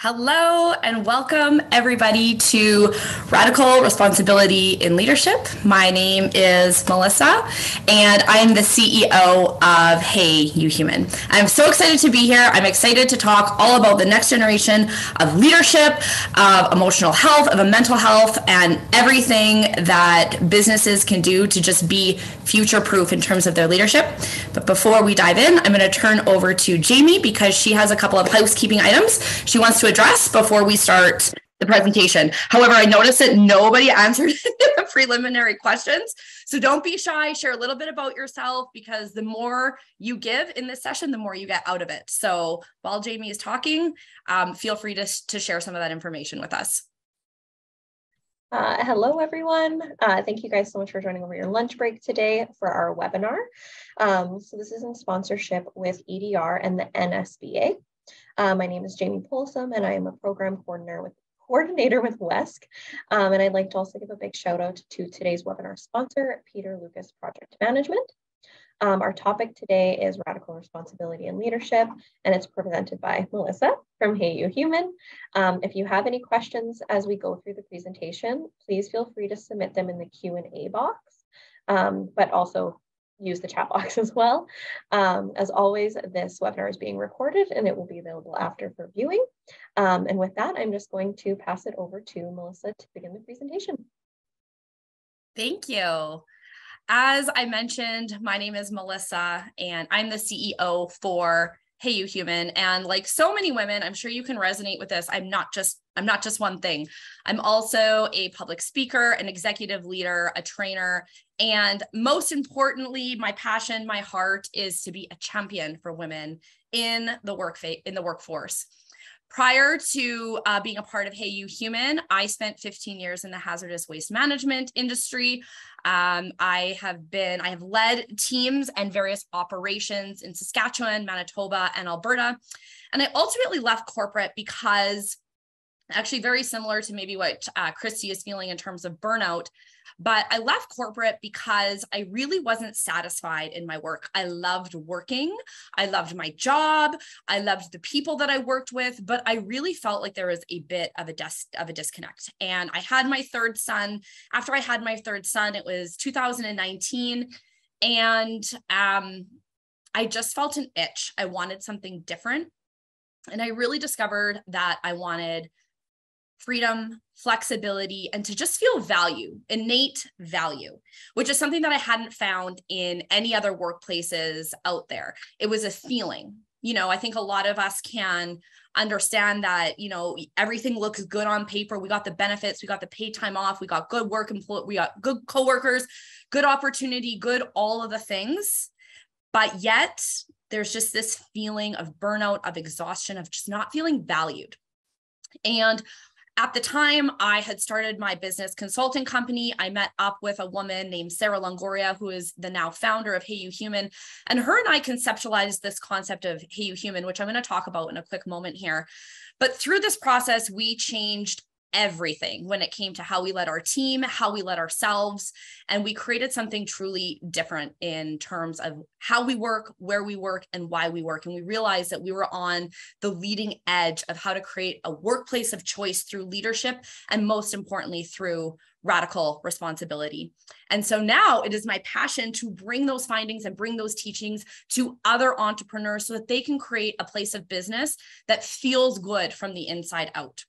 Hello and welcome everybody to Radical Responsibility in Leadership. My name is Melissa and I'm the CEO of Hey You Human. I'm so excited to be here. I'm excited to talk all about the next generation of leadership, of emotional health, of mental health, and everything that businesses can do to just be future-proof in terms of their leadership. But before we dive in, I'm going to turn over to Jamie because she has a couple of housekeeping items she wants to address before we start the presentation. However, I noticed that nobody answered the preliminary questions. So don't be shy, share a little bit about yourself because the more you give in this session, the more you get out of it. So while Jamie is talking, feel free to share some of that information with us. Hello, everyone. Thank you guys so much for joining over your lunch break today for our webinar. So this is in sponsorship with EDR and the NSBA. My name is Jamie Polsom, and I am a program coordinator with WESC. And I'd like to also give a big shout out to today's webinar sponsor, Peter Lucas Project Management. Our topic today is Radical Responsibility and Leadership, and it's presented by Melissa from Hey You Human. If you have any questions as we go through the presentation, please feel free to submit them in the Q&A box, but also use the chat box as well. As always, this webinar is being recorded and it will be available after for viewing. And with that, I'm just going to pass it over to Melissa to begin the presentation. Thank you. As I mentioned, my name is Melissa and I'm the CEO for Hey You Human. And like so many women, I'm sure you can resonate with this. I'm not just one thing. I'm also a public speaker, an executive leader, a trainer, and most importantly, my passion, my heart is to be a champion for women in the workforce. Prior to being a part of Hey You Human, I spent 15 years in the hazardous waste management industry. I have led teams and various operations in Saskatchewan, Manitoba, and Alberta. And I ultimately left corporate because, actually very similar to maybe what Christy is feeling in terms of burnout, but I left corporate because I really wasn't satisfied in my work. I loved working. I loved my job. I loved the people that I worked with, but I really felt like there was a bit of a disconnect. And I had my third son. After I had my third son, it was 2019. And I just felt an itch. I wanted something different. And I really discovered that I wanted freedom, flexibility, and to just feel value, innate value, which is something that I hadn't found in any other workplaces out there. It was a feeling. I think a lot of us can understand that, everything looks good on paper. We got the benefits, we got the paid time off, we got good work, we got good coworkers, good opportunity, good all of the things. But yet there's just this feeling of burnout, of exhaustion, of just not feeling valued. And at the time, I had started my business consulting company. I met up with a woman named Sarah Longoria, who is the now founder of Hey You Human. And her and I conceptualized this concept of Hey You Human, which I'm going to talk about in a quick moment here. But through this process, we changed everything when it came to how we led our team, how we led ourselves, and we created something truly different in terms of how we work, where we work, and why we work. And we realized that we were on the leading edge of how to create a workplace of choice through leadership, and most importantly, through radical responsibility. And so now it is my passion to bring those findings and bring those teachings to other entrepreneurs so that they can create a place of business that feels good from the inside out.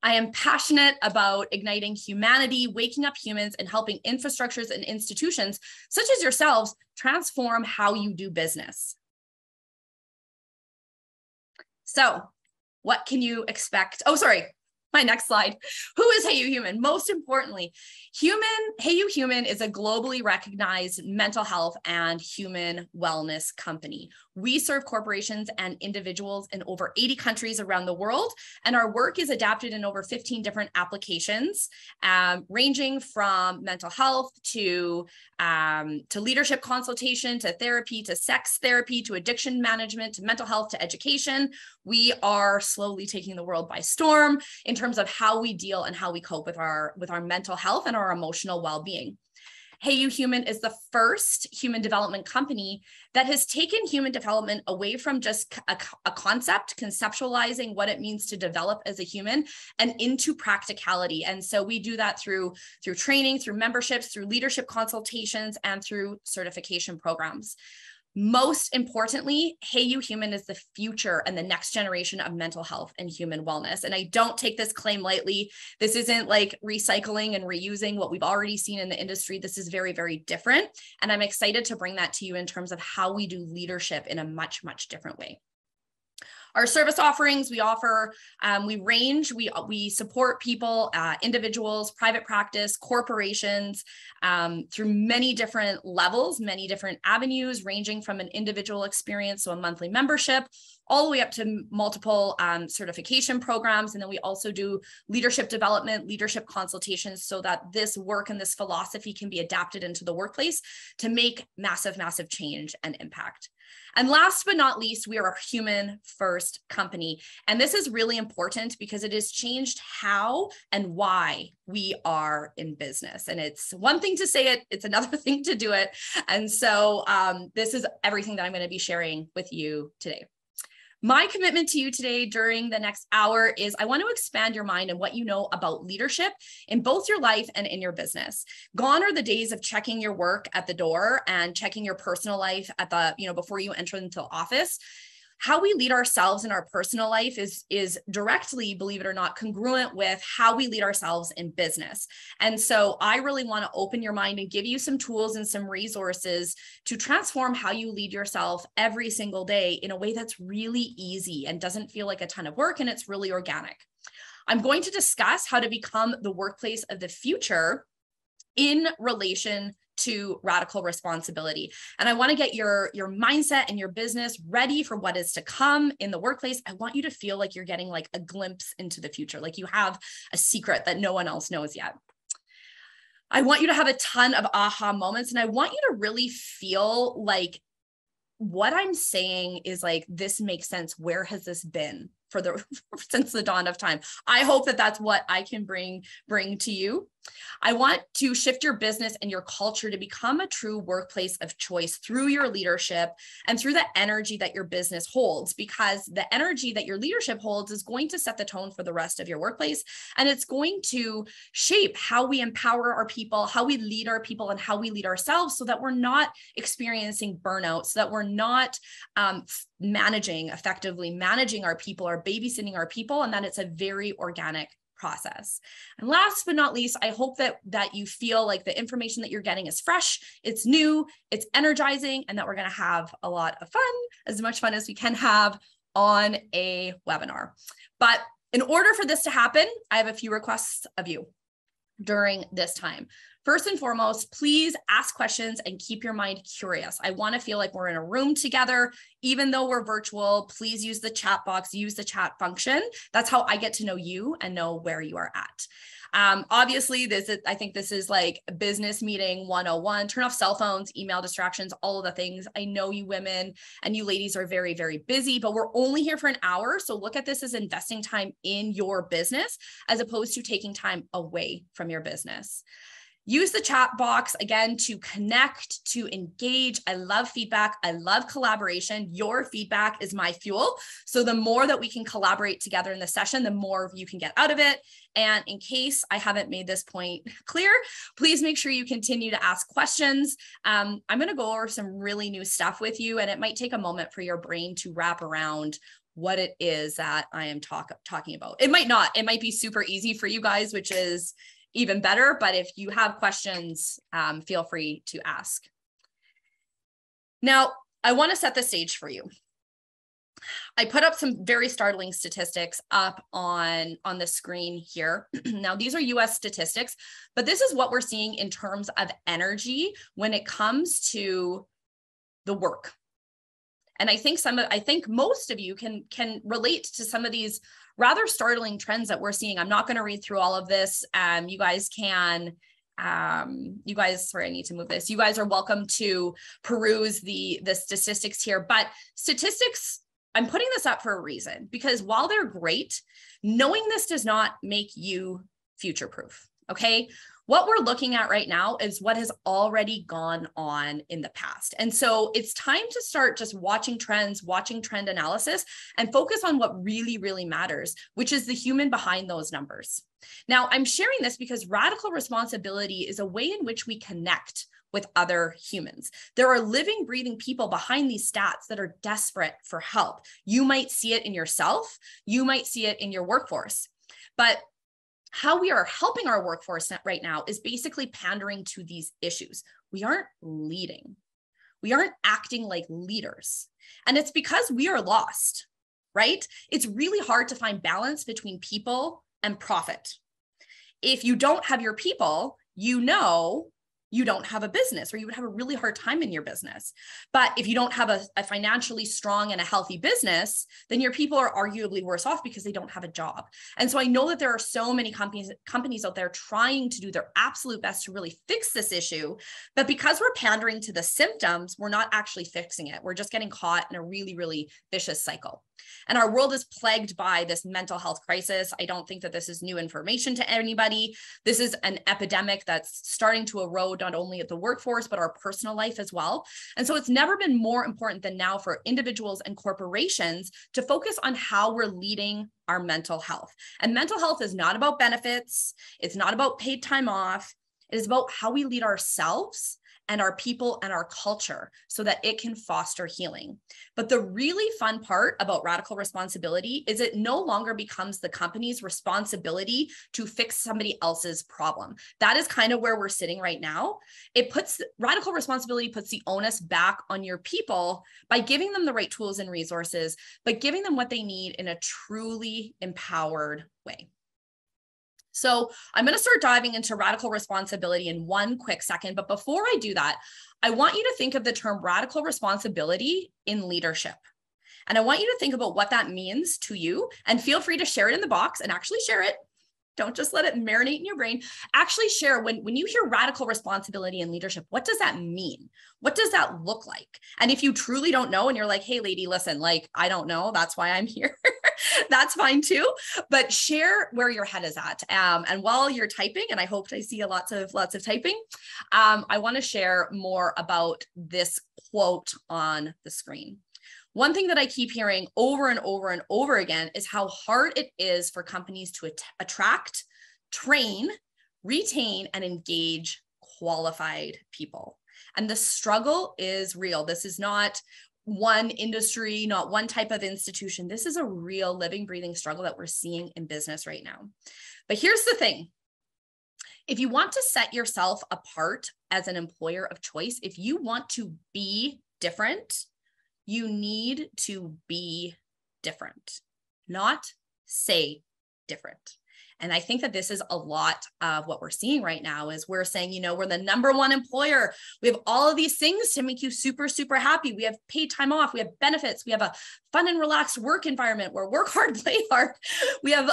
I am passionate about igniting humanity, waking up humans, and helping infrastructures and institutions, such as yourselves, transform how you do business. So, what can you expect? Oh, sorry. My next slide. Who is Hey You Human? Most importantly, Hey You Human is a globally recognized mental health and human wellness company. We serve corporations and individuals in over 80 countries around the world, and our work is adapted in over 15 different applications, ranging from mental health to leadership consultation, to therapy, to sex therapy, to addiction management, to mental health, to education. We are slowly taking the world by storm in terms of how we deal and how we cope with our mental health and our emotional well-being. Hey You Human is the first human development company that has taken human development away from just a concept, conceptualizing what it means to develop as a human, and into practicality. And so we do that through training, through memberships, through leadership consultations, and through certification programs. Most importantly, Hey You Human is the future and the next generation of mental health and human wellness. And I don't take this claim lightly. This isn't like recycling and reusing what we've already seen in the industry. This is very, very different. And I'm excited to bring that to you in terms of how we do leadership in a much, much different way. Our service offerings, we offer, we support people, individuals, private practice, corporations, through many different levels, many different avenues, ranging from an individual experience, so a monthly membership, all the way up to multiple certification programs. And then we also do leadership development, leadership consultations, so that this work and this philosophy can be adapted into the workplace to make massive, massive change and impact. And last but not least, we are a human first company. And this is really important because it has changed how and why we are in business. And it's one thing to say it, it's another thing to do it. And so this is everything that I'm going to be sharing with you today. My commitment to you today during the next hour is I want to expand your mind and what you know about leadership in both your life and in your business. Gone are the days of checking your work at the door and checking your personal life at the, before you enter into the office. How we lead ourselves in our personal life is directly, believe it or not, congruent with how we lead ourselves in business. And so I really want to open your mind and give you some tools and some resources to transform how you lead yourself every single day in a way that's really easy and doesn't feel like a ton of work, and it's really organic. I'm going to discuss how to become the workplace of the future in relation to radical responsibility. And I want to get your mindset and your business ready for what is to come in the workplace. I want you to feel like you're getting like a glimpse into the future, like you have a secret that no one else knows yet. I want you to have a ton of aha moments, and I want you to really feel like what I'm saying is like, this makes sense. Where has this been since the dawn of time? I hope that that's what I can bring to you. I want to shift your business and your culture to become a true workplace of choice through your leadership and through the energy that your business holds, because the energy that your leadership holds is going to set the tone for the rest of your workplace. And it's going to shape how we empower our people, how we lead our people, and how we lead ourselves, so that we're not experiencing burnout, so that we're not effectively managing our people, or babysitting our people, and that it's a very organic process. And last but not least, I hope that you feel like the information that you're getting is fresh, it's new, it's energizing, and that we're going to have a lot of fun, as much fun as we can have on a webinar. But in order for this to happen, I have a few requests of you during this time. First and foremost, please ask questions and keep your mind curious. I want to feel like we're in a room together, even though we're virtual. Please use the chat box, use the chat function. That's how I get to know you and know where you are at. Obviously, I think this is like a business meeting 101. Turn off cell phones, email distractions, all of the things. I know you women and you ladies are very, very busy, but we're only here for an hour. So look at this as investing time in your business as opposed to taking time away from your business. Use the chat box again to connect, to engage. I love feedback. I love collaboration. Your feedback is my fuel. So the more that we can collaborate together in the session, the more you can get out of it. And in case I haven't made this point clear, please make sure you continue to ask questions. I'm going to go over some really new stuff with you, and it might take a moment for your brain to wrap around what it is that I am talking about. It might not. It might be super easy for you guys, which is even better. But if you have questions, feel free to ask. Now, I want to set the stage for you. I put up some very startling statistics up on the screen here. Now, these are US statistics, but this is what we're seeing in terms of energy when it comes to the work. And I think most of you can relate to some of these rather startling trends that we're seeing. I'm not going to read through all of this. You guys can, sorry, I need to move this. You guys are welcome to peruse the statistics here, but statistics, I'm putting this up for a reason, because while they're great, knowing this does not make you future-proof. Okay. What we're looking at right now is what has already gone on in the past. And so it's time to start just watching trends, watching trend analysis, and focus on what really, really matters, which is the human behind those numbers. Now, I'm sharing this because radical responsibility is a way in which we connect with other humans. There are living, breathing people behind these stats that are desperate for help. You might see it in yourself. You might see it in your workforce. But how we are helping our workforce right now is basically pandering to these issues. We aren't leading. We aren't acting like leaders. And it's because we are lost, right? It's really hard to find balance between people and profit. If you don't have your people, you know you don't have a business, or you would have a really hard time in your business. But if you don't have a financially strong and a healthy business, then your people are arguably worse off because they don't have a job. And so I know that there are so many companies out there trying to do their absolute best to really fix this issue. But because we're pandering to the symptoms, we're not actually fixing it. We're just getting caught in a really, really vicious cycle. And our world is plagued by this mental health crisis. I don't think that this is new information to anybody. This is an epidemic that's starting to erode not only at the workforce, but our personal life as well. And so it's never been more important than now for individuals and corporations to focus on how we're leading our mental health. And mental health is not about benefits. It's not about paid time off. It is about how we lead ourselves and our people and our culture so that it can foster healing. But the really fun part about radical responsibility is it no longer becomes the company's responsibility to fix somebody else's problem. That is kind of where we're sitting right now. Radical responsibility puts the onus back on your people by giving them the right tools and resources, but giving them what they need in a truly empowered way. So I'm going to start diving into radical responsibility in one quick second. But before I do that, I want you to think of the term radical responsibility in leadership. And I want you to think about what that means to you, and feel free to share it in the box and actually share it. Don't just let it marinate in your brain. Actually share when you hear radical responsibility in leadership, what does that mean? What does that look like? And if you truly don't know and you're like, hey, lady, listen, like, I don't know, that's why I'm here. That's fine too. But share where your head is at. And while you're typing, and I hope I see lots of typing, I want to share more about this quote on the screen. One thing that I keep hearing over and over and over again is how hard it is for companies to attract, train, retain, and engage qualified people. And the struggle is real. This is not one industry, not one type of institution. This is a real living, breathing struggle that we're seeing in business right now. But here's the thing. If you want to set yourself apart as an employer of choice, if you want to be different, you need to be different, not say different. And I think that this is a lot of what we're seeing right now is we're saying, you know, we're the number one employer. We have all of these things to make you super, super happy. We have paid time off. We have benefits. We have a fun and relaxed work environment where work hard, play hard. We have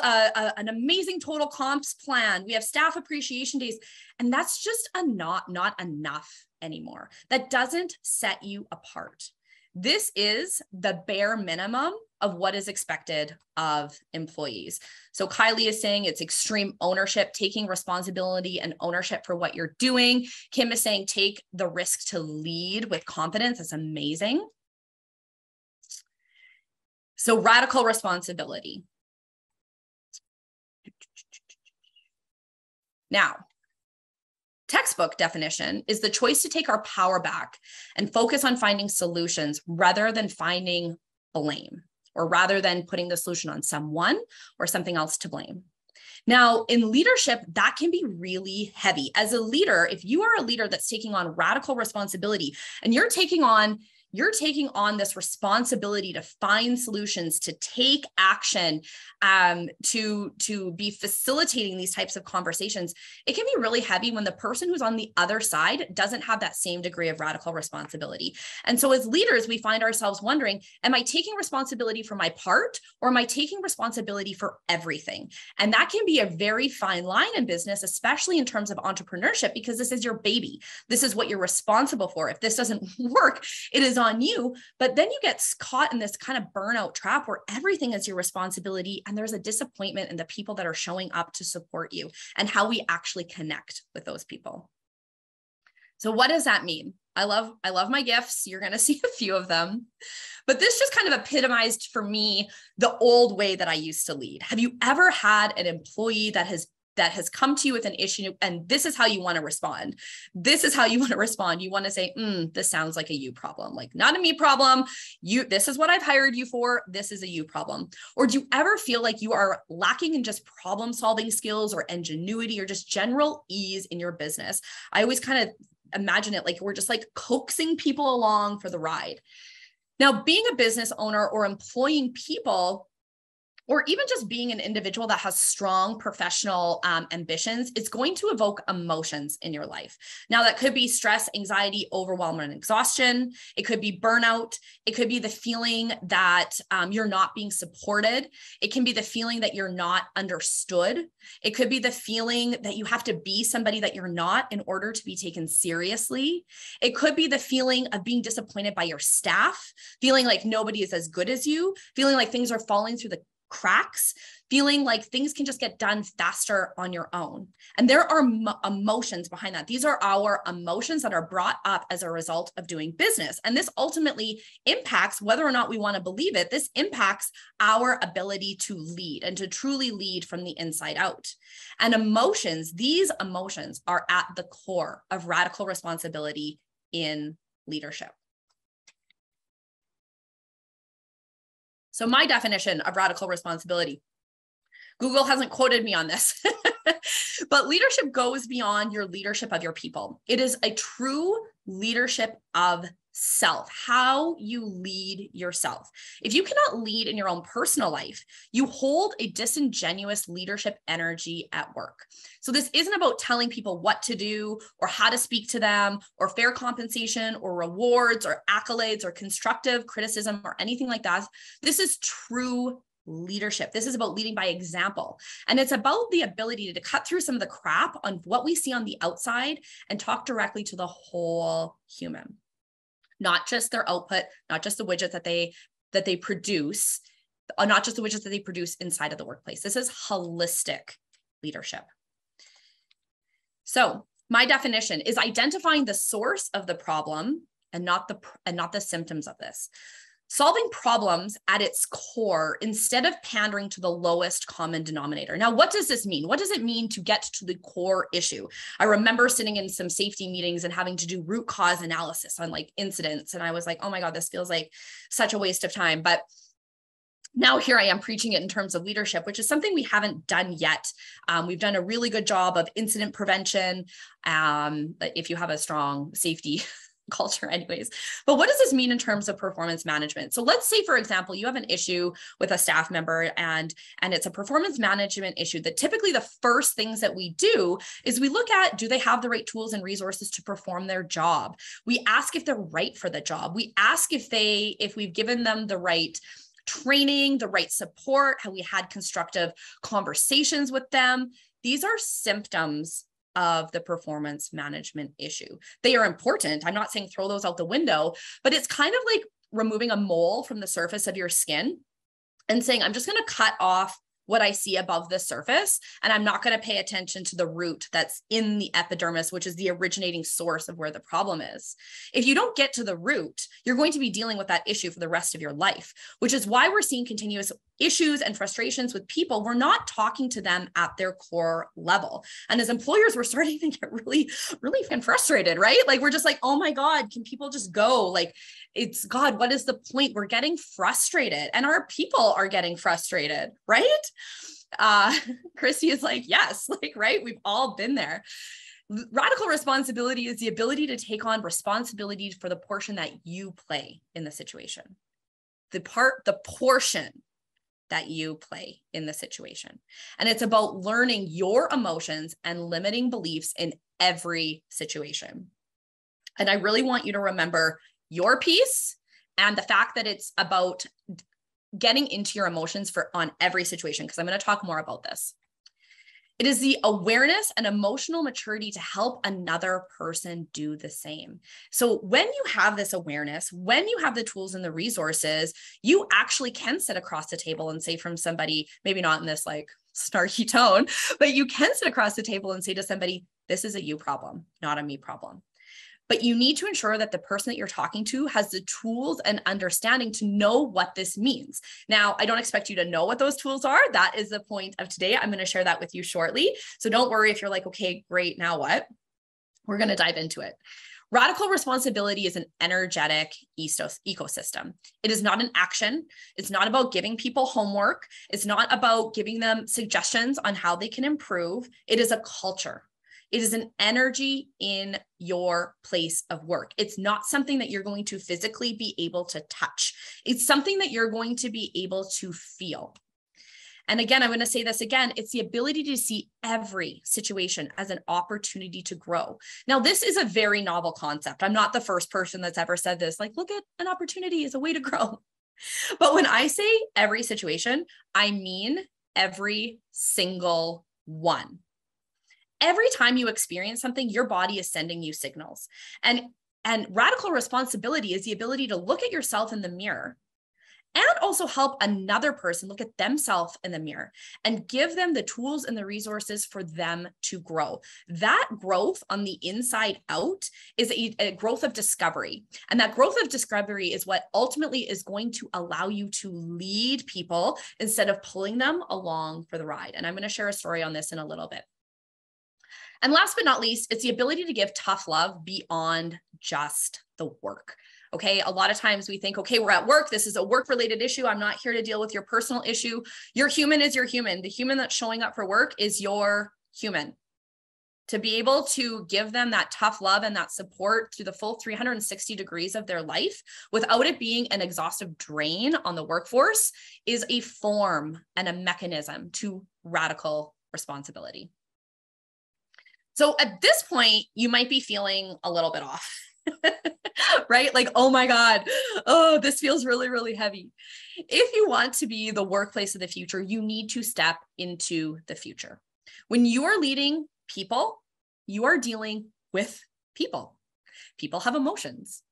an amazing total comps plan. We have staff appreciation days. And that's just not enough anymore. That doesn't set you apart. This is the bare minimum of what is expected of employees. So Kylie is saying it's extreme ownership, taking responsibility and ownership for what you're doing. Kim is saying take the risk to lead with confidence. That's amazing. So radical responsibility. Now, textbook definition is the choice to take our power back and focus on finding solutions rather than finding blame, or rather than putting the solution on someone or something else to blame. Now, in leadership, that can be really heavy. As a leader, if you are a leader that's taking on radical responsibility and you're taking on this responsibility to find solutions, to take action, to be facilitating these types of conversations, it can be really heavy when the person who's on the other side doesn't have that same degree of radical responsibility. And so as leaders, we find ourselves wondering, am I taking responsibility for my part, or am I taking responsibility for everything? And that can be a very fine line in business, especially in terms of entrepreneurship, because this is your baby. This is what you're responsible for. If this doesn't work, it is on you. But then you get caught in this kind of burnout trap where everything is your responsibility. And there's a disappointment in the people that are showing up to support you and how we actually connect with those people. So what does that mean? I love my gifts. You're going to see a few of them, but this just kind of epitomized for me the old way that I used to lead. Have you ever had an employee that has come to you with an issue and this is how you want to respond? This is how you want to respond. You want to say, this sounds like a you problem, like not a me problem. This is what I've hired you for. This is a you problem. Or do you ever feel like you are lacking in just problem solving skills or ingenuity or just general ease in your business? I always kind of imagine it like we're just like coaxing people along for the ride. Now, being a business owner or employing people, or even just being an individual that has strong professional ambitions, it's going to evoke emotions in your life. Now, that could be stress, anxiety, overwhelm, and exhaustion. It could be burnout. It could be the feeling that you're not being supported. It can be the feeling that you're not understood. It could be the feeling that you have to be somebody that you're not in order to be taken seriously. It could be the feeling of being disappointed by your staff, feeling like nobody is as good as you, feeling like things are falling through the cracks, feeling like things can just get done faster on your own. And there are emotions behind that. These are our emotions that are brought up as a result of doing business. And this ultimately impacts, whether or not we want to believe it, this impacts our ability to lead and to truly lead from the inside out. And emotions, these emotions are at the core of radical responsibility in leadership. So my definition of radical responsibility, Google hasn't quoted me on this, but leadership goes beyond your leadership of your people. It is a true leadership of self, how you lead yourself. If you cannot lead in your own personal life, you hold a disingenuous leadership energy at work. So this isn't about telling people what to do or how to speak to them or fair compensation or rewards or accolades or constructive criticism or anything like that. This is true leadership. This is about leading by example. And it's about the ability to cut through some of the crap on what we see on the outside and talk directly to the whole human. Not just their output, not just the widgets that they produce, not just the widgets that they produce inside of the workplace. This is holistic leadership. So my definition is identifying the source of the problem and not the symptoms of this. Solving problems at its core instead of pandering to the lowest common denominator. Now, what does this mean? What does it mean to get to the core issue? I remember sitting in some safety meetings and having to do root cause analysis on like incidents. And I was like, oh my God, this feels like such a waste of time. But now here I am preaching it in terms of leadership, which is something we haven't done yet. We've done a really good job of incident prevention. If you have a strong safety culture anyways. But what does this mean in terms of performance management? So let's say, for example, you have an issue with a staff member and it's a performance management issue that typically the first things that we do is we look at, do they have the right tools and resources to perform their job? We ask if they're right for the job. We ask if we've given them the right training, the right support, have we had constructive conversations with them? These are symptoms of the performance management issue. They are important. I'm not saying throw those out the window, but it's kind of like removing a mole from the surface of your skin and saying, I'm just going to cut off what I see above the surface, and I'm not going to pay attention to the root that's in the epidermis, which is the originating source of where the problem is. If you don't get to the root, you're going to be dealing with that issue for the rest of your life, which is why we're seeing continuous issues and frustrations with people. We're not talking to them at their core level. And as employers, we're starting to get really, really frustrated, right? Like, we're just like, oh my God, can people just go? Like, it's God, what is the point? We're getting frustrated and our people are getting frustrated, right? Christy is like, yes, like, right. We've all been there. Radical responsibility is the ability to take on responsibility for the portion that you play in the situation, the portion that you play in the situation. And it's about learning your emotions and limiting beliefs in every situation. And I really want you to remember your piece and the fact that it's about getting into your emotions on every situation, because I'm going to talk more about this. It is the awareness and emotional maturity to help another person do the same. So when you have this awareness, when you have the tools and the resources, you actually can sit across the table and say from somebody, maybe not in this like snarky tone, but you can sit across the table and say to somebody, this is a you problem, not a me problem. But you need to ensure that the person that you're talking to has the tools and understanding to know what this means. Now, I don't expect you to know what those tools are. That is the point of today. I'm going to share that with you shortly. So don't worry if you're like, okay, great, now what? We're going to dive into it. Radical responsibility is an energetic ecosystem. It is not an action. It's not about giving people homework. It's not about giving them suggestions on how they can improve. It is a culture. It is an energy in your place of work. It's not something that you're going to physically be able to touch. It's something that you're going to be able to feel. And again, I'm going to say this again, it's the ability to see every situation as an opportunity to grow. Now, this is a very novel concept. I'm not the first person that's ever said this, like, look at an opportunity as a way to grow. But when I say every situation, I mean every single one. Every time you experience something, your body is sending you signals. And radical responsibility is the ability to look at yourself in the mirror and also help another person look at themselves in the mirror and give them the tools and the resources for them to grow. That growth on the inside out is a growth of discovery. And that growth of discovery is what ultimately is going to allow you to lead people instead of pulling them along for the ride. And I'm going to share a story on this in a little bit. And last but not least, it's the ability to give tough love beyond just the work. Okay. A lot of times we think, okay, we're at work. This is a work-related issue. I'm not here to deal with your personal issue. Your human is your human. The human that's showing up for work is your human. To be able to give them that tough love and that support through the full 360 degrees of their life without it being an exhaustive drain on the workforce is a form and a mechanism to radical responsibility. So at this point, you might be feeling a little bit off, right? Like, oh my God, oh, this feels really, really heavy. If you want to be the workplace of the future, you need to step into the future. When you are leading people, you are dealing with people. People have emotions.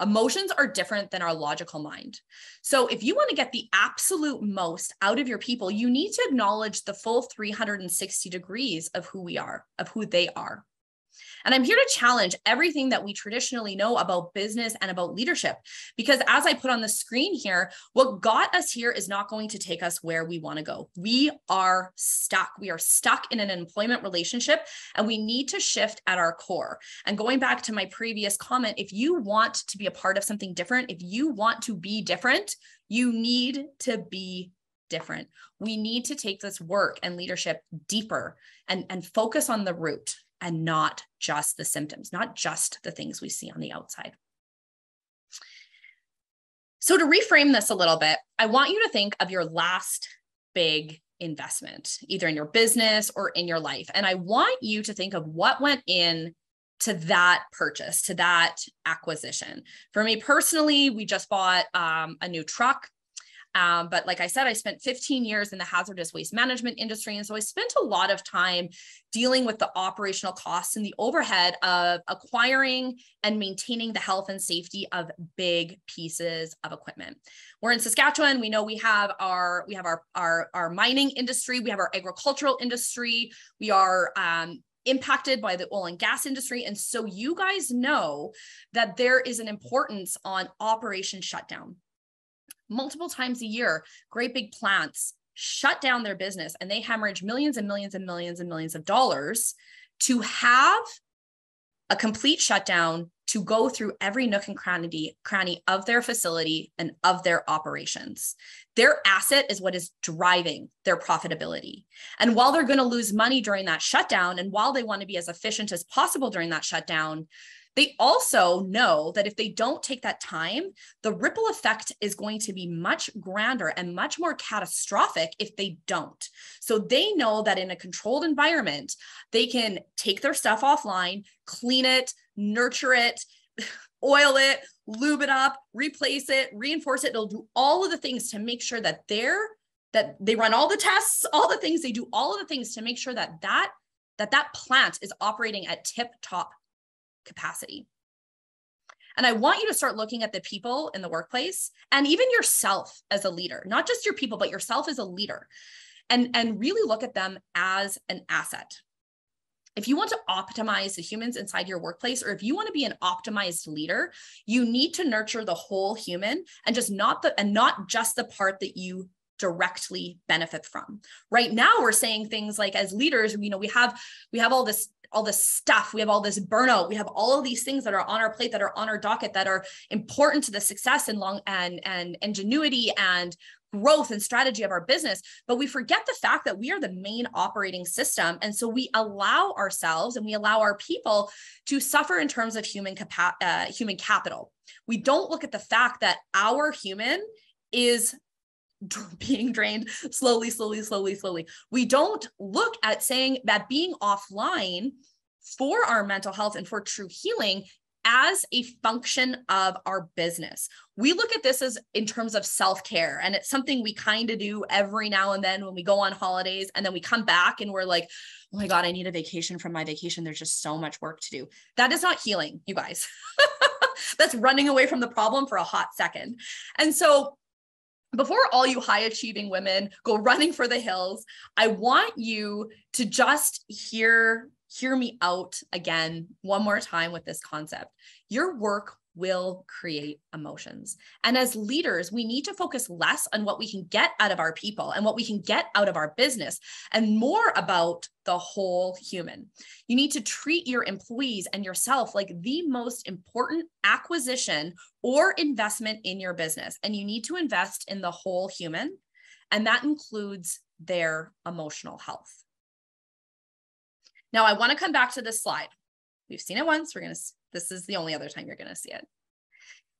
Emotions are different than our logical mind. So if you want to get the absolute most out of your people, you need to acknowledge the full 360 degrees of who we are, of who they are. And I'm here to challenge everything that we traditionally know about business and about leadership, because as I put on the screen here, what got us here is not going to take us where we want to go. We are stuck. We are stuck in an employment relationship, and we need to shift at our core. And going back to my previous comment, if you want to be a part of something different, if you want to be different, you need to be different. We need to take this work and leadership deeper and focus on the root and not just the symptoms, not just the things we see on the outside. So to reframe this a little bit, I want you to think of your last big investment, either in your business or in your life. And I want you to think of what went in to that purchase, to that acquisition. For me personally, we just bought a new truck. But like I said, I spent 15 years in the hazardous waste management industry. And so I spent a lot of time dealing with the operational costs and the overhead of acquiring and maintaining the health and safety of big pieces of equipment. We're in Saskatchewan. We know we have our mining industry. We have our agricultural industry. We are impacted by the oil and gas industry. And so you guys know that there is an importance on operation shutdown. Multiple times a year, great big plants shut down their business and they hemorrhage millions and millions and millions and millions of dollars to have a complete shutdown to go through every nook and cranny of their facility and of their operations. Their asset is what is driving their profitability. And while they're going to lose money during that shutdown, and while they want to be as efficient as possible during that shutdown, they also know that if they don't take that time, the ripple effect is going to be much grander and much more catastrophic if they don't. So they know that in a controlled environment, they can take their stuff offline, clean it, nurture it, oil it, lube it up, replace it, reinforce it. It'll do all of the things to make sure that their that they run all the tests, all the things, they do all of the things to make sure that that plant is operating at tip-top capacity. And I want you to start looking at the people in the workplace and even yourself as a leader, not just your people, but yourself as a leader, and really look at them as an asset. If you want to optimize the humans inside your workplace, or if you want to be an optimized leader, you need to nurture the whole human and not just the part that you directly benefit from. Right now, we're saying things like, as leaders, we have all this stuff, we have all this burnout, we have all of these things that are on our plate, that are on our docket, that are important to the success and ingenuity and growth and strategy of our business. But we forget the fact that we are the main operating system. And so we allow ourselves and we allow our people to suffer in terms of human capital. We don't look at the fact that our human is being drained slowly. We don't look at saying that being offline for our mental health and for true healing as a function of our business. We look at this as in terms of self-care, and it's something we kind of do every now and then when we go on holidays, and then we come back and we're like, oh my God, I need a vacation from my vacation. There's just so much work to do. That is not healing, you guys. That's running away from the problem for a hot second. And so before all you high achieving women go running for the hills, I want you to just hear me out again one more time with this concept. Your work will create emotions. And as leaders, we need to focus less on what we can get out of our people and what we can get out of our business, and more about the whole human. You need to treat your employees and yourself like the most important acquisition or investment in your business. And you need to invest in the whole human, and that includes their emotional health. Now, I want to come back to this slide. We've seen it once. This is the only other time you're going to see it.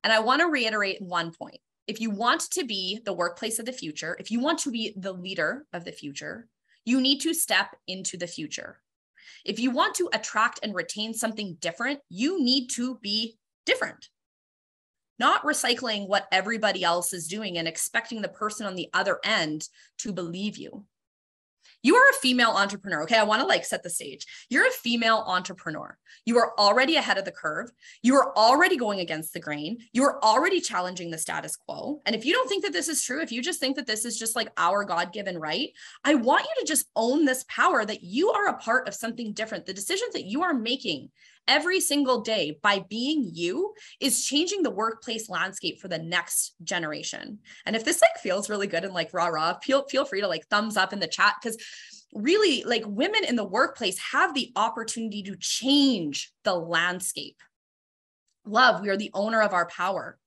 And I want to reiterate one point. If you want to be the workplace of the future, if you want to be the leader of the future, you need to step into the future. If you want to attract and retain something different, you need to be different. Not recycling what everybody else is doing and expecting the person on the other end to believe you. You are a female entrepreneur. Okay, I want to set the stage. You're a female entrepreneur. You are already ahead of the curve. You are already going against the grain. You are already challenging the status quo. And if you don't think that this is true, if you just think that this is just like our God-given right, I want you to just own this power that you are a part of something different. The decisions that you are making every single day by being you is changing the workplace landscape for the next generation. And if this feels really good and rah, feel free to thumbs up in the chat, because really women in the workplace have the opportunity to change the landscape. Love, we are the owner of our power.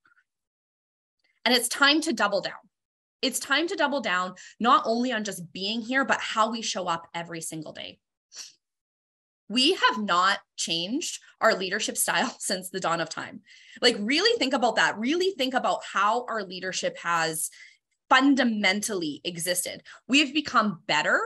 And it's time to double down. It's time to double down, not only on just being here, but how we show up every single day. We have not changed our leadership style since the dawn of time. Really think about that. Really think about how our leadership has fundamentally existed. We have become better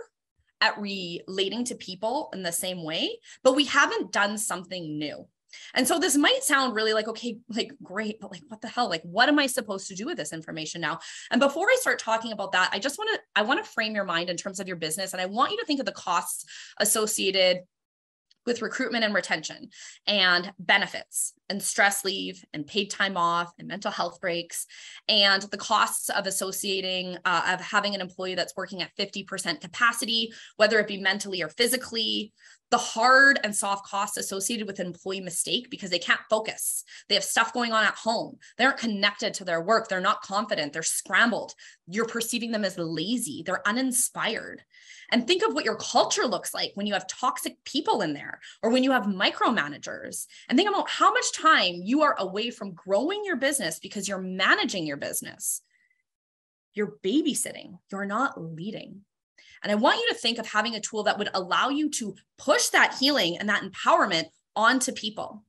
at relating to people in the same way, but we haven't done something new. And so this might sound really okay, great, but what the hell? What am I supposed to do with this information now? And before I start talking about that, I want to frame your mind in terms of your business. And I want you to think of the costs associated with recruitment and retention and benefits and stress leave and paid time off and mental health breaks, and the costs of of having an employee that's working at 50% capacity, whether it be mentally or physically, the hard and soft costs associated with an employee mistake because they can't focus. They have stuff going on at home. They aren't connected to their work. They're not confident. They're scrambled. You're perceiving them as lazy. They're uninspired. And think of what your culture looks like when you have toxic people in there, or when you have micromanagers. And think about how much time you are away from growing your business because you're managing your business. You're babysitting. You're not leading. And I want you to think of having a tool that would allow you to push that healing and that empowerment onto people,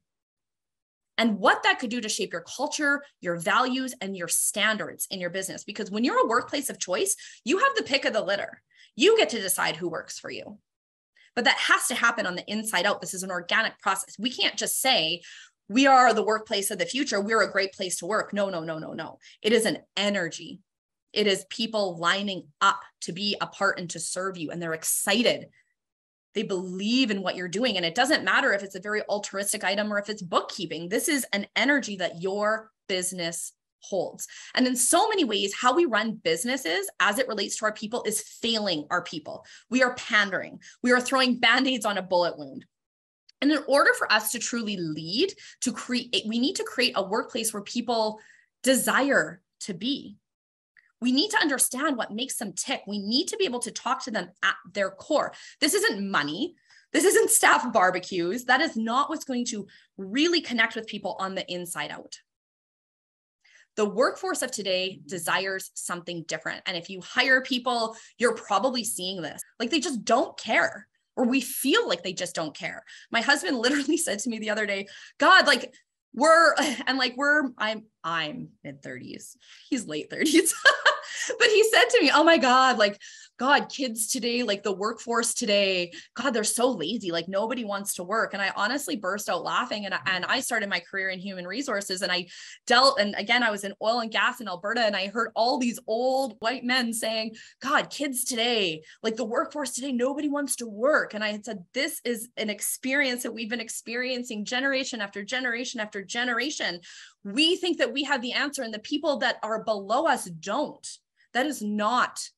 and what that could do to shape your culture, your values, and your standards in your business. Because when you're a workplace of choice, you have the pick of the litter. You get to decide who works for you. But that has to happen on the inside out. This is an organic process. We can't just say, we are the workplace of the future. We're a great place to work. No. It is an energy. It is people lining up to be a part and to serve you, and they're excited. They believe in what you're doing. And it doesn't matter if it's a very altruistic item or if it's bookkeeping. This is an energy that your business holds. And in so many ways, how we run businesses as it relates to our people is failing our people. We are pandering. We are throwing band-aids on a bullet wound. And in order for us to truly lead, we need to create a workplace where people desire to be. We need to understand what makes them tick. We need to be able to talk to them at their core. This isn't money. This isn't staff barbecues. That is not what's going to really connect with people on the inside out. The workforce of today desires something different. And if you hire people, you're probably seeing this. Like, they just don't care, or we feel like they just don't care. My husband literally said to me the other day, God, I'm mid-30s. He's late 30s. But he said to me, oh my God, God, kids today, the workforce today, God, they're so lazy. Nobody wants to work. And I honestly burst out laughing. And I started my career in human resources, and I was in oil and gas in Alberta, and I heard all these old white men saying, God, kids today, the workforce today, nobody wants to work. And I had said, this is an experience that we've been experiencing generation after generation after generation. We think that we have the answer, and the people that are below us don't. That is not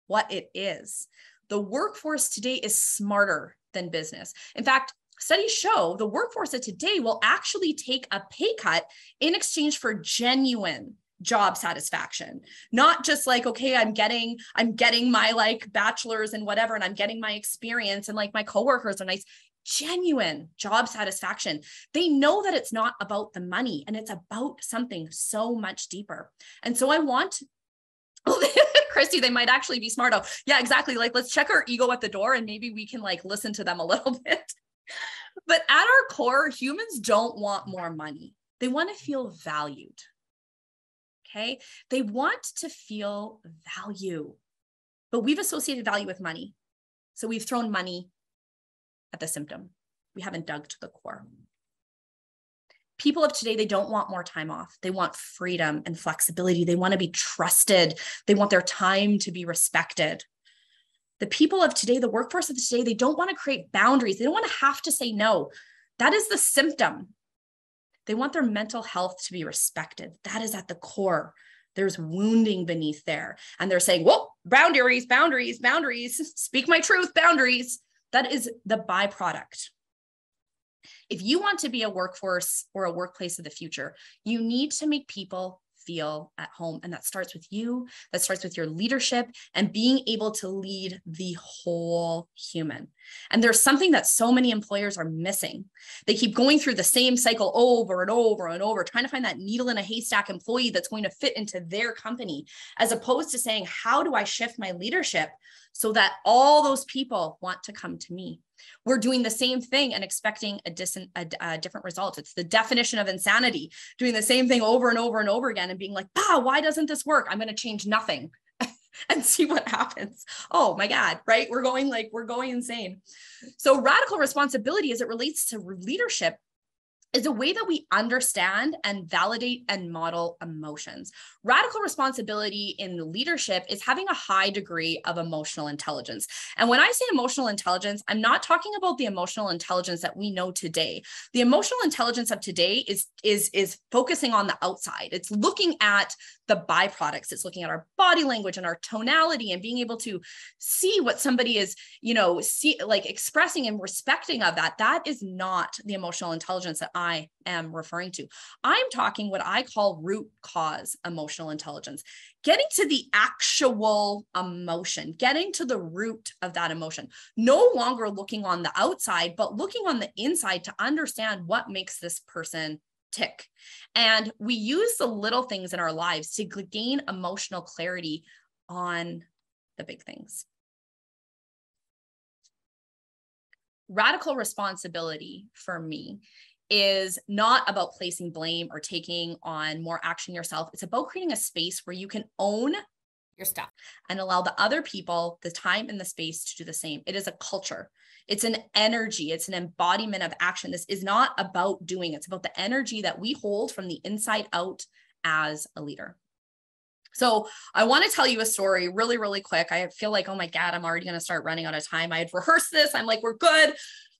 what it is. The workforce today is smarter than business. In fact, studies show the workforce of today will actually take a pay cut in exchange for genuine job satisfaction. Not just okay, I'm getting my bachelor's and whatever, and I'm getting my experience, and my coworkers are nice. Genuine job satisfaction. They know that it's not about the money, and it's about something so much deeper. And so I want Christy, they might actually be smart. Oh, yeah, exactly. Let's check our ego at the door, and maybe we can listen to them a little bit. But at our core, humans don't want more money. They want to feel valued. Okay. They want to feel value, but we've associated value with money. So we've thrown money at the symptom. We haven't dug to the core. People of today, they don't want more time off. They want freedom and flexibility. They want to be trusted. They want their time to be respected. The people of today, the workforce of today, they don't want to create boundaries. They don't want to have to say no. That is the symptom. They want their mental health to be respected. That is at the core. There's wounding beneath there. And they're saying, well, boundaries, boundaries, boundaries, speak my truth, boundaries. That is the byproduct. If you want to be a workforce or a workplace of the future, you need to make people feel at home. And that starts with you. That starts with your leadership and being able to lead the whole human. And there's something that so many employers are missing. They keep going through the same cycle over and over and over, trying to find that needle in a haystack employee that's going to fit into their company, as opposed to saying, how do I shift my leadership so that all those people want to come to me? We're doing the same thing and expecting a different result. It's the definition of insanity, doing the same thing over and over and over again and being like, why doesn't this work? I'm going to change nothing and see what happens. Oh my God, right? We're going insane. So radical responsibility as it relates to leadership is a way that we understand and validate and model emotions. Radical responsibility in leadership is having a high degree of emotional intelligence. And when I say emotional intelligence, I'm not talking about the emotional intelligence that we know today. The emotional intelligence of today is focusing on the outside. It's looking at the byproducts. It's looking at our body language and our tonality and being able to see what somebody is, expressing and respecting of that. That is not the emotional intelligence that I am referring to. I'm talking what I call root cause emotional intelligence, getting to the actual emotion, getting to the root of that emotion, no longer looking on the outside, but looking on the inside to understand what makes this person tick. And we use the little things in our lives to gain emotional clarity on the big things. Radical responsibility for me is not about placing blame or taking on more action yourself. It's about creating a space where you can own your stuff and allow the other people the time and the space to do the same. It is a culture. It's an energy. It's an embodiment of action. This is not about doing. It's about the energy that we hold from the inside out as a leader. So I want to tell you a story really, really quick. I feel like, oh my God, I'm already going to start running out of time. I had rehearsed this. I'm like, we're good,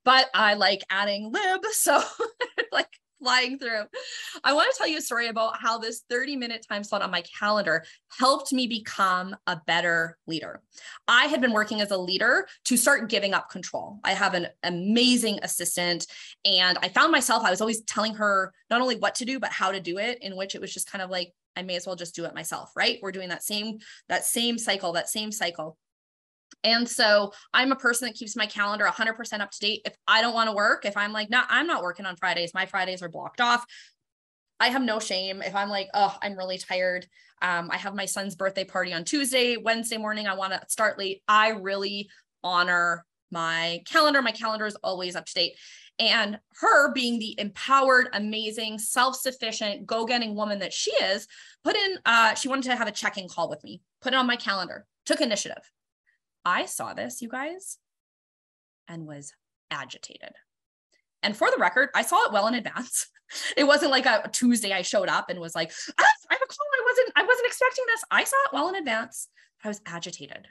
but I like adding lib. So like flying through. I want to tell you a story about how this 30-minute time slot on my calendar helped me become a better leader. I had been working as a leader to start giving up control. I have an amazing assistant, and I found myself, I was always telling her not only what to do, but how to do it, in which it was just kind of like, I may as well just do it myself, right? We're doing that same cycle. And so I'm a person that keeps my calendar 100% up to date. If I don't want to work, if I'm like, no, I'm not working on Fridays, my Fridays are blocked off. I have no shame. If I'm like, oh, I'm really tired. I have my son's birthday party on Tuesday, Wednesday morning, I want to start late. I really honor my calendar. My calendar is always up to date. And her being the empowered, amazing, self-sufficient, go-getting woman that she is, she wanted to have a check-in call with me, put it on my calendar, took initiative. I saw this, you guys, and was agitated. And for the record, I saw it well in advance. It wasn't like a Tuesday I showed up and was like, I have a call. I wasn't expecting this. I saw it well in advance. I was agitated.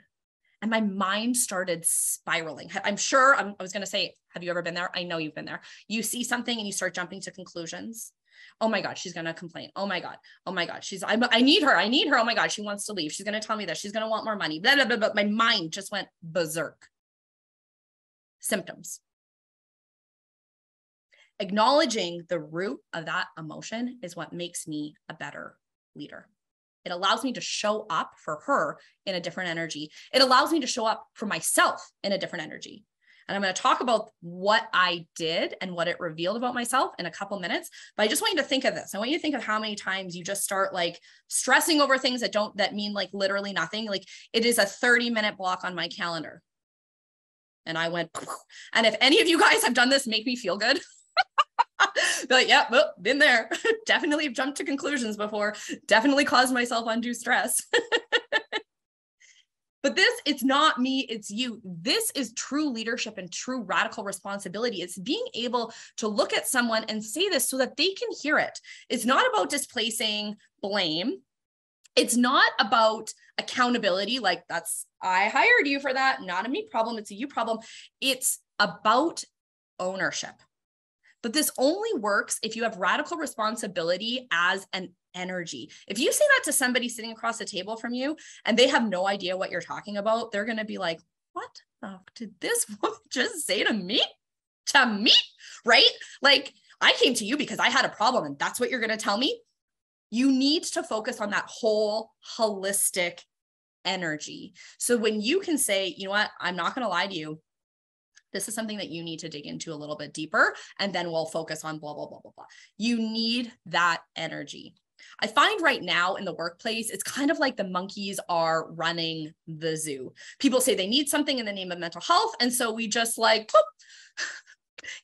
And my mind started spiraling. I'm sure, I was going to say, have you ever been there? I know you've been there. You see something and you start jumping to conclusions. Oh my God, she's going to complain. Oh my God. I need her. Oh my God, she wants to leave. She's going to tell me this. She's going to want more money. Blah, blah, blah, blah. My mind just went berserk. Symptoms. Acknowledging the root of that emotion is what makes me a better leader. It allows me to show up for her in a different energy. It allows me to show up for myself in a different energy. And I'm going to talk about what I did and what it revealed about myself in a couple minutes. But I just want you to think of this. I want you to think of how many times you just start like stressing over things that mean like literally nothing. Like it is a 30-minute block on my calendar. And I went, and if any of you guys have done this, make me feel good. Be like, yeah, well, been there. Definitely jumped to conclusions before. Definitely caused myself undue stress. But it's not me, it's you. This is true leadership and true radical responsibility. It's being able to look at someone and say this so that they can hear it. It's not about displacing blame. It's not about accountability. Like I hired you for that. Not a me problem. It's a you problem. It's about ownership. But this only works if you have radical responsibility as an energy. If you say that to somebody sitting across the table from you and they have no idea what you're talking about, they're going to be like, what the fuck did this woman just say to me? To me, right? Like I came to you because I had a problem and that's what you're going to tell me? You need to focus on that whole holistic energy. So when you can say, you know what, I'm not going to lie to you. This is something that you need to dig into a little bit deeper, and then we'll focus on blah, blah, blah, blah, blah. You need that energy. I find right now in the workplace, it's kind of like the monkeys are running the zoo. People say they need something in the name of mental health. And so we just like,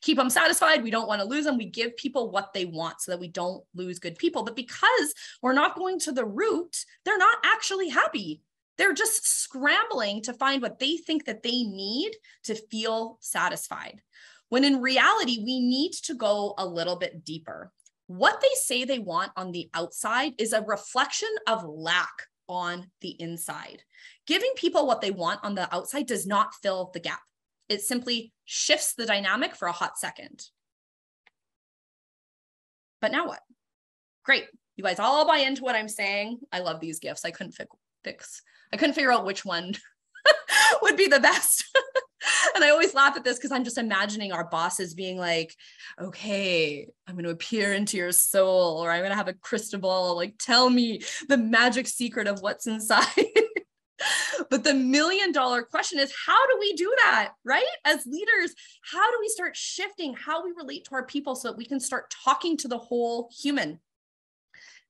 keep them satisfied. We don't want to lose them. We give people what they want so that we don't lose good people. But because we're not going to the root, they're not actually happy. They're just scrambling to find what they think that they need to feel satisfied. When in reality, we need to go a little bit deeper. What they say they want on the outside is a reflection of lack on the inside. Giving people what they want on the outside does not fill the gap. It simply shifts the dynamic for a hot second. But now what? Great. You guys all buy into what I'm saying. I love these gifts. I couldn't figure out which one would be the best. And I always laugh at this because I'm just imagining our bosses being like, okay, I'm going to appear into your soul, or I'm going to have a crystal ball, like tell me the magic secret of what's inside. But the $1 million question is, how do we do that, right? As leaders, how do we start shifting how we relate to our people so that we can start talking to the whole human?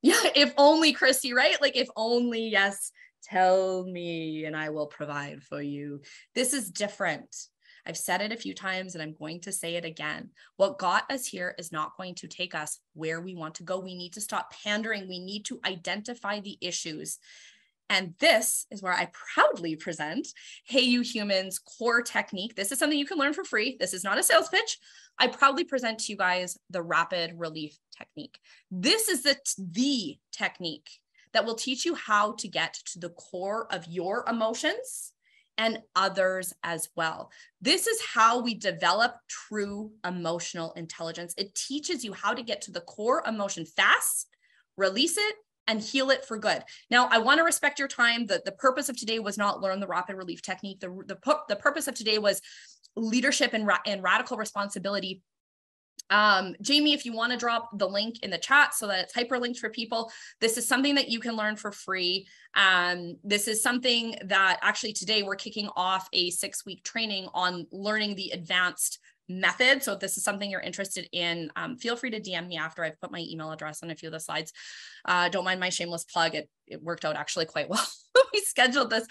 Yeah, if only, Christy, right? Like if only, yes. Tell me and I will provide for you. This is different. I've said it a few times and I'm going to say it again. What got us here is not going to take us where we want to go. We need to stop pandering. We need to identify the issues. And this is where I proudly present Hey You Humans core technique. This is something you can learn for free. This is not a sales pitch. I proudly present to you guys the rapid relief technique. This is the technique that will teach you how to get to the core of your emotions and others as well. This is how we develop true emotional intelligence. It teaches you how to get to the core emotion fast, release it, and heal it for good. Now, I want to respect your time. The purpose of today was not learn the rapid relief technique. The purpose of today was leadership and radical responsibility. Jamie, if you want to drop the link in the chat so that it's hyperlinked for people, this is something that you can learn for free. This is something that actually today we're kicking off a 6-week training on learning the advanced method. So if this is something you're interested in, feel free to DM me after. I've put my email address on a few of the slides. Don't mind my shameless plug. It worked out actually quite well. We scheduled this.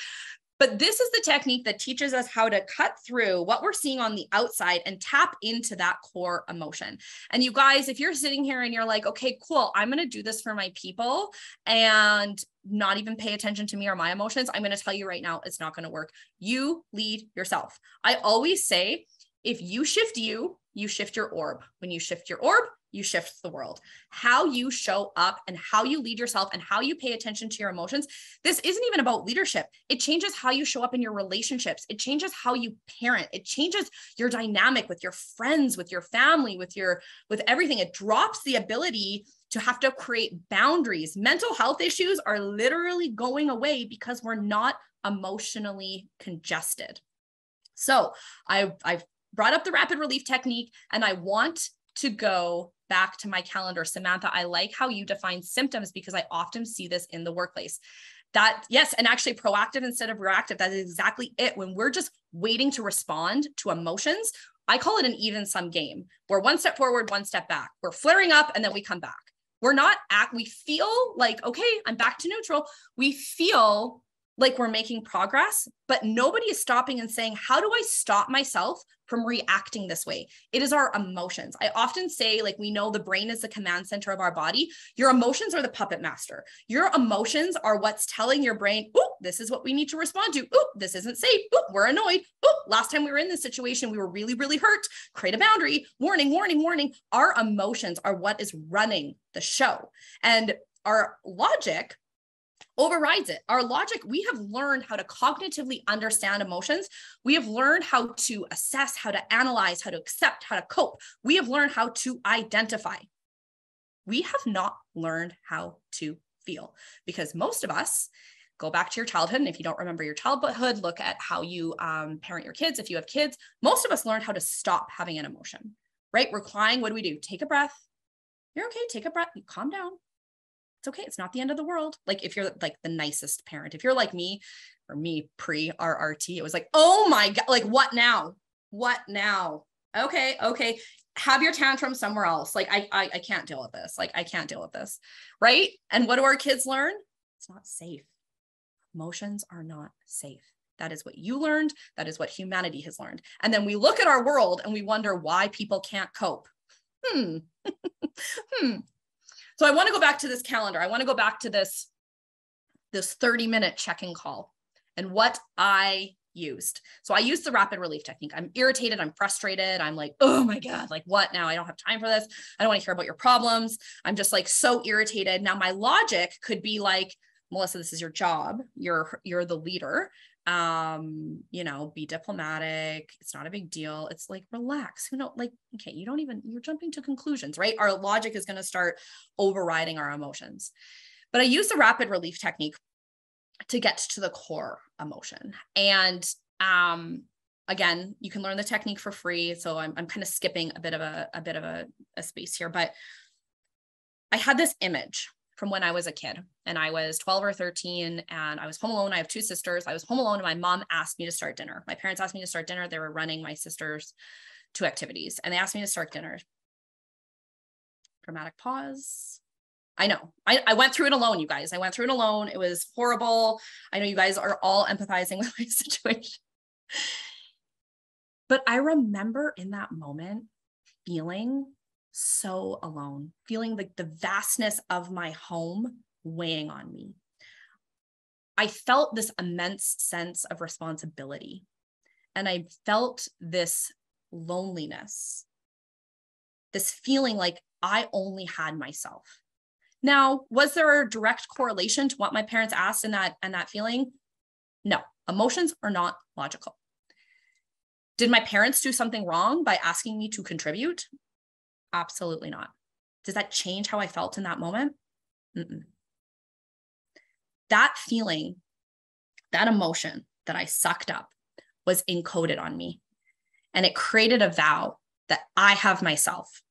But this is the technique that teaches us how to cut through what we're seeing on the outside and tap into that core emotion. And you guys, if you're sitting here and you're like, okay, cool, I'm going to do this for my people and not even pay attention to me or my emotions, I'm going to tell you right now, it's not going to work. You lead yourself. I always say, if you shift you, you shift your orb. When you shift your orb, you shift the world. How you show up and how you lead yourself and how you pay attention to your emotions. This isn't even about leadership. It changes how you show up in your relationships. It changes how you parent. It changes your dynamic with your friends, with your family, with everything. It drops the ability to have to create boundaries. Mental health issues are literally going away because we're not emotionally congested. So I've brought up the rapid relief technique, and I want to go back to my calendar. Samantha, I like how you define symptoms because I often see this in the workplace. Yes, and actually proactive instead of reactive, that is exactly it. When we're just waiting to respond to emotions, I call it an even sum game. We're one step forward, one step back. We're flaring up and then we come back. We feel like, okay, I'm back to neutral. We feel like we're making progress, but nobody is stopping and saying, how do I stop myself from reacting this way? It is our emotions. I often say, like, we know the brain is the command center of our body. Your emotions are the puppet master. Your emotions are what's telling your brain, oh, this is what we need to respond to. Oh, this isn't safe. Oh, we're annoyed. Oh, last time we were in this situation, we were really, really hurt. Create a boundary. Warning, warning, warning. Our emotions are what is running the show. And our logic overrides it. Our logic, we have learned how to cognitively understand emotions. We have learned how to assess, how to analyze, how to accept, how to cope. We have learned how to identify. We have not learned how to feel, because most of us, go back to your childhood, and if you don't remember your childhood, look at how you parent your kids. If you have kids, most of us learned how to stop having an emotion, right? We're crying. What do? Take a breath. You're okay. Take a breath. You calm down. It's okay. It's not the end of the world. Like if you're like the nicest parent, if you're like me or me pre-RRT, it was like, oh my God, like what now? What now? Okay. Have your tantrum somewhere else. Like I can't deal with this. Like I can't deal with this. Right. And what do our kids learn? It's not safe. Emotions are not safe. That is what you learned. That is what humanity has learned. And then we look at our world and we wonder why people can't cope. So I want to go back to this calendar. I want to go back to this 30-minute check-in call and what I used. So I used the rapid relief technique. I'm irritated. I'm frustrated. I'm like, oh my God, like what now? I don't have time for this. I don't want to hear about your problems. I'm just like so irritated. Now my logic could be like, Melissa, this is your job. You're the leader. Be diplomatic. It's not a big deal. It's like, relax. Okay, you're jumping to conclusions, right? Our logic is going to start overriding our emotions. But I use the rapid relief technique to get to the core emotion. And again, you can learn the technique for free. So I'm kind of skipping a bit of a space here, but I had this image from when I was a kid, and I was 12 or 13 and I was home alone. I have two sisters. I was home alone and my mom asked me to start dinner. My parents asked me to start dinner. They were running my sisters to activities and they asked me to start dinner. Dramatic pause. I know. I went through it alone, you guys. I went through it alone. It was horrible. I know you guys are all empathizing with my situation. But I remember in that moment feeling so alone, feeling like the vastness of my home weighing on me. I felt this immense sense of responsibility, and I felt this loneliness, this feeling like I only had myself. Now, was there a direct correlation to what my parents asked and that feeling? No, emotions are not logical. Did my parents do something wrong by asking me to contribute? Absolutely not. Does that change how I felt in that moment? Mm-mm. That feeling, that emotion that I sucked up was encoded on me. And it created a vow that I have myself.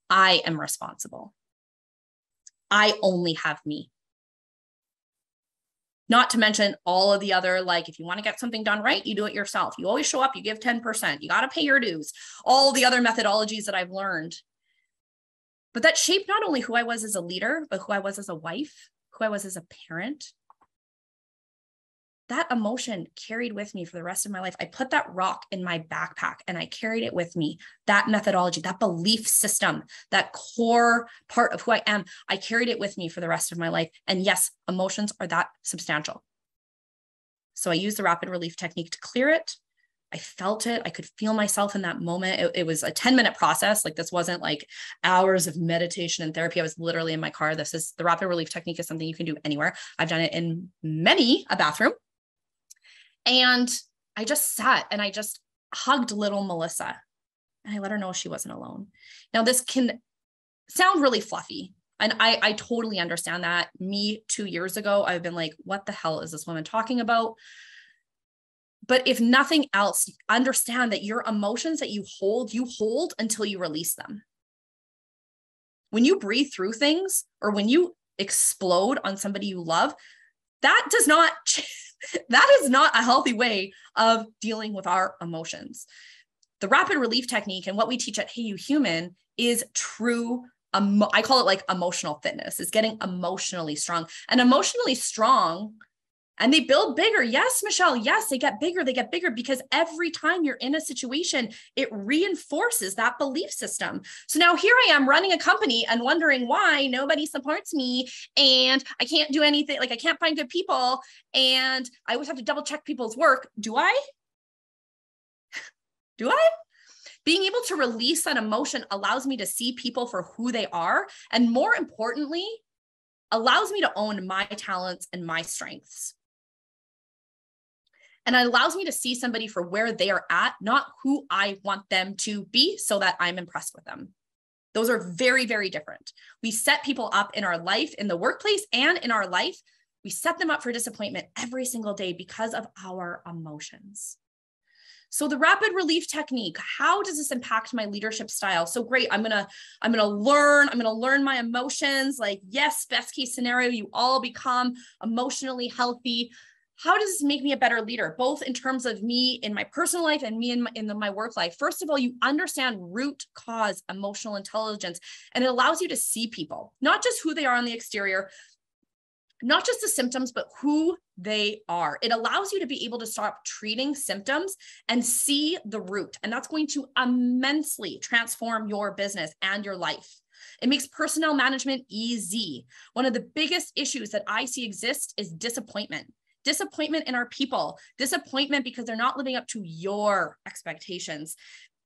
I am responsible. I only have me. Not to mention all of the other, like, if you want to get something done right, you do it yourself. You always show up, you give 10%. You got to pay your dues. All the other methodologies that I've learned. But that shaped not only who I was as a leader, but who I was as a wife, who I was as a parent. That emotion carried with me for the rest of my life. I put that rock in my backpack and I carried it with me. That methodology, that belief system, that core part of who I am, I carried it with me for the rest of my life. And yes, emotions are that substantial. So I used the rapid relief technique to clear it. I felt it. I could feel myself in that moment. It was a 10-minute process. Like, this wasn't like hours of meditation and therapy. I was literally in my car. The rapid relief technique is something you can do anywhere. I've done it in many a bathroom. And I just sat and I just hugged little Melissa and I let her know she wasn't alone. Now, this can sound really fluffy. And I totally understand that. Me 2 years ago, I've been like, what the hell is this woman talking about? But if nothing else, understand that your emotions that you hold until you release them. When you breathe through things or when you explode on somebody you love, that is not a healthy way of dealing with our emotions. The rapid relief technique and what we teach at Hey You Human is true. I call it like emotional fitness. It's getting emotionally strong. And emotionally strong, and they build bigger. Yes, Michelle. Yes, they get bigger because every time you're in a situation, it reinforces that belief system. So now here I am running a company and wondering why nobody supports me and I can't do anything. Like, I can't find good people and I always have to double check people's work. Do I? Being able to release that emotion allows me to see people for who they are. And more importantly, allows me to own my talents and my strengths. And it allows me to see somebody for where they are at, not who I want them to be so that I'm impressed with them. Those are very, very different. We set people up in our life, in the workplace and in our life. We set them up for disappointment every single day because of our emotions. So the rapid relief technique, how does this impact my leadership style? So great, I'm gonna learn my emotions. Like, yes, best case scenario, you all become emotionally healthy. How does this make me a better leader, both in terms of me in my personal life and me in my work life? First of all, you understand root cause emotional intelligence, and it allows you to see people, not just who they are on the exterior, not just the symptoms, but who they are. It allows you to be able to stop treating symptoms and see the root. And that's going to immensely transform your business and your life. It makes personnel management easy. One of the biggest issues that I see exist is disappointment. Disappointment in our people, disappointment because they're not living up to your expectations.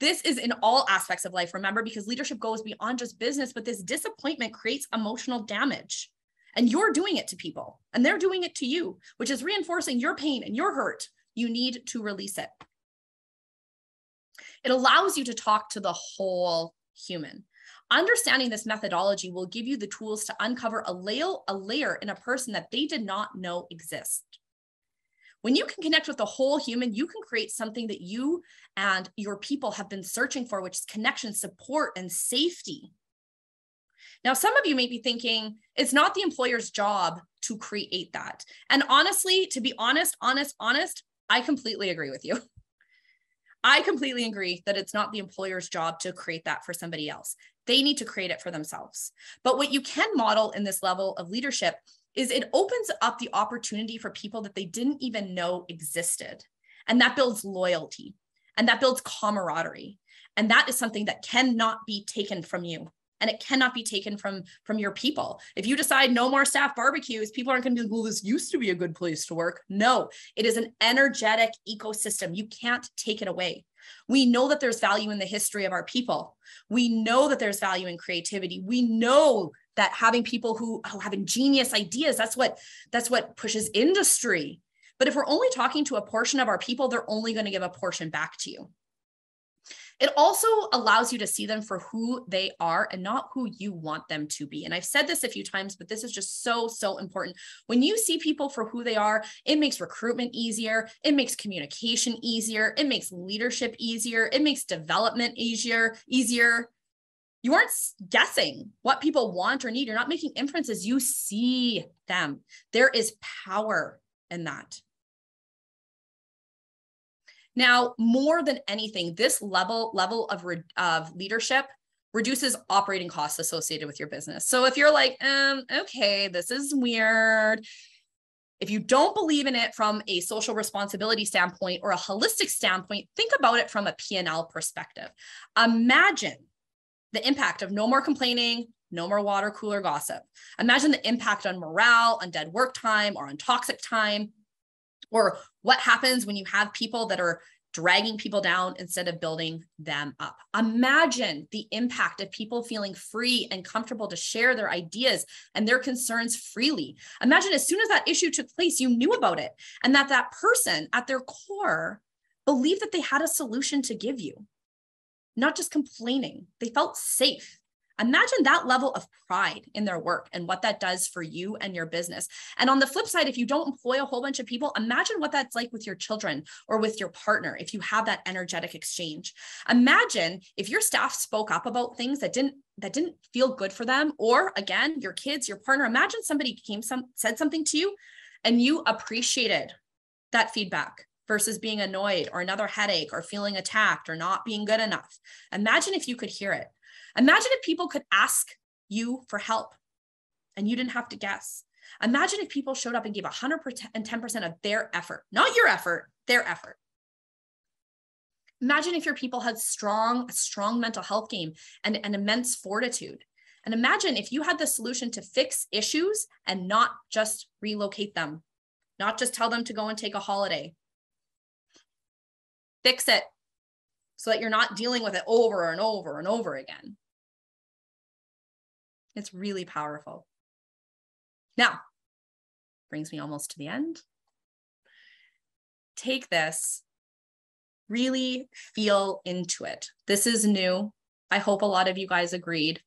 This is in all aspects of life, remember, because leadership goes beyond just business, but this disappointment creates emotional damage. And you're doing it to people and they're doing it to you, which is reinforcing your pain and your hurt. You need to release it. It allows you to talk to the whole human. Understanding this methodology will give you the tools to uncover a layer in a person that they did not know exists. When you can connect with the whole human, you can create something that you and your people have been searching for, which is connection, support, and safety. Now, some of you may be thinking, it's not the employer's job to create that. And honestly, to be honest, I completely agree with you. I completely agree that it's not the employer's job to create that for somebody else. They need to create it for themselves. But what you can model in this level of leadership is it opens up the opportunity for people that they didn't even know existed. And that builds loyalty and that builds camaraderie. And that is something that cannot be taken from you. And it cannot be taken from your people. If you decide no more staff barbecues, people aren't going to be like, well, this used to be a good place to work. No, it is an energetic ecosystem. You can't take it away. We know that there's value in the history of our people. We know that there's value in creativity. We know that having people who have ingenious ideas, that's what pushes industry. But if we're only talking to a portion of our people, they're only going to give a portion back to you. It also allows you to see them for who they are and not who you want them to be. And I've said this a few times, but this is just so, so important. When you see people for who they are, it makes recruitment easier. It makes communication easier. It makes leadership easier. It makes development easier. You aren't guessing what people want or need. You're not making inferences. You see them. There is power in that. Now, more than anything, this level of leadership reduces operating costs associated with your business. So if you're like, okay, this is weird. If you don't believe in it from a social responsibility standpoint or a holistic standpoint, think about it from a P&L perspective. Imagine the impact of no more complaining, no more water cooler gossip. Imagine the impact on morale, on dead work time, or on toxic time. Or what happens when you have people that are dragging people down instead of building them up. Imagine the impact of people feeling free and comfortable to share their ideas and their concerns freely. Imagine as soon as that issue took place, you knew about it and that person at their core believed that they had a solution to give you, not just complaining. They felt safe. Imagine that level of pride in their work and what that does for you and your business. And on the flip side, if you don't employ a whole bunch of people, imagine what that's like with your children or with your partner if you have that energetic exchange. Imagine if your staff spoke up about things that didn't feel good for them, or again, your kids, your partner. Imagine somebody said something to you and you appreciated that feedback versus being annoyed or another headache or feeling attacked or not being good enough. Imagine if you could hear it. Imagine if people could ask you for help and you didn't have to guess. Imagine if people showed up and gave 110% of their effort, not your effort, their effort. Imagine if your people had a strong mental health game and an immense fortitude. And imagine if you had the solution to fix issues and not just relocate them, not just tell them to go and take a holiday. Fix it so that you're not dealing with it over and over and over again. It's really powerful. Now, brings me almost to the end. Take this, really feel into it. This is new. I hope a lot of you guys agreed.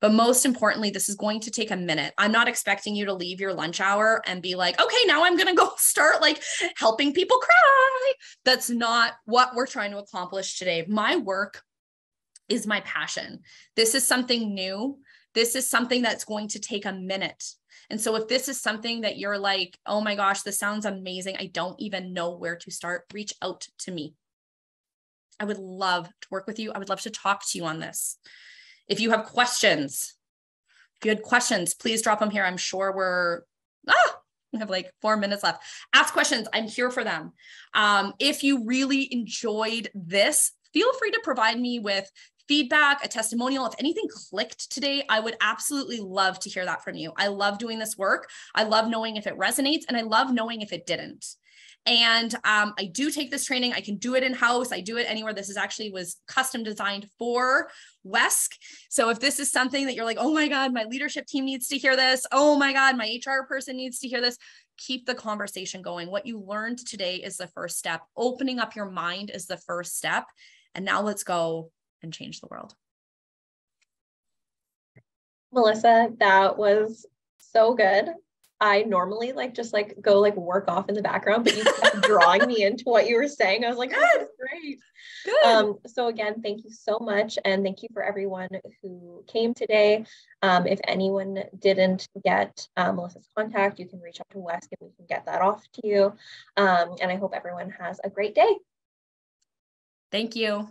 But most importantly, this is going to take a minute. I'm not expecting you to leave your lunch hour and be like, okay, now I'm going to go start like helping people cry. That's not what we're trying to accomplish today. My work is my passion. This is something new. This is something that's going to take a minute. And so if this is something that you're like, oh my gosh, this sounds amazing, I don't even know where to start, reach out to me. I would love to work with you. I would love to talk to you on this. If you have questions, please drop them here. I'm sure we have like 4 minutes left. Ask questions. I'm here for them. If you really enjoyed this, feel free to provide me with feedback, a testimonial. If anything clicked today, I would absolutely love to hear that from you. I love doing this work. I love knowing if it resonates, and I love knowing if it didn't. And I do take this training. I can do it in-house. I do it anywhere. This was custom designed for WESC. So if this is something that you're like, oh my God, my leadership team needs to hear this. Oh my God, my HR person needs to hear this. Keep the conversation going. What you learned today is the first step. Opening up your mind is the first step. And now let's go and change the world. Melissa, that was so good. I normally just go work off in the background, but you kept drawing me into what you were saying. I was like, oh, that's great. Good. So again, thank you so much. And thank you for everyone who came today. If anyone didn't get Melissa's contact, you can reach out to WESC and we can get that off to you. And I hope everyone has a great day. Thank you.